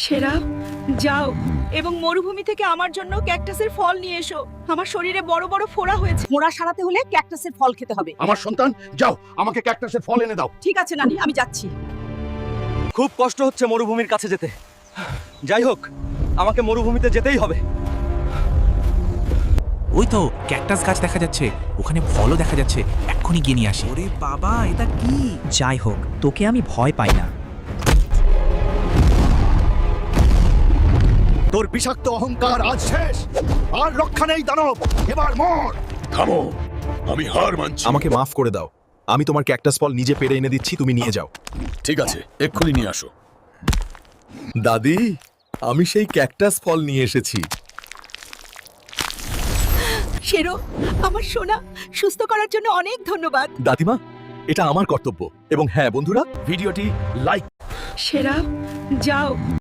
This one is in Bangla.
সেরা, যাও এবং মরুভূমি থেকে আমার জন্য ক্যাকটাসের ফল নিয়ে এসো। আমার শরীরে বড় বড় ফোড়া হয়েছে। মোড়া সারাতে হলে ক্যাকটাসের ফল খেতে হবে। আমার সন্তান, যাও আমাকে ক্যাকটাসের ফল এনে দাও। ঠিক আছে নানি, আমি যাচ্ছি। খুব কষ্ট হচ্ছে মরুভূমির কাছে যেতে। যাই হোক, আমাকে মরুভূমিতে যেতেই হবে। ওই তো ক্যাকটাস গাছ দেখা যাচ্ছে, ওখানে ফলও দেখা যাচ্ছে, এক্ষুনি গিয়ে নিয়ে আসি। ওরে বাবা, এটা কি? যাই হোক, তোকে আমি ভয় পাই না। তোর বিষাক্ত অহংকার আজ শেষ, আর রক্ষা নেই দানব, এবার মর। থামো, আমি হার মানছি। আমাকে মাফ করে দাও, আমি তোমার ক্যাকটাস ফল নিজে পেড়ে এনে দিচ্ছি, তুমি নিয়ে যাও। ঠিক আছে, এক্ষুনি নিয়ে আসো। দাদি, আমি সেই ক্যাকটাস ফল নিয়ে এসেছি। শেরো, আমার সোনা, সুস্থ করার জন্য অনেক ধন্যবাদ। দাদিমা, এটা আমার কর্তব্য। এবং হ্যাঁ বন্ধুরা, ভিডিওটি লাইক। সেরা, যাও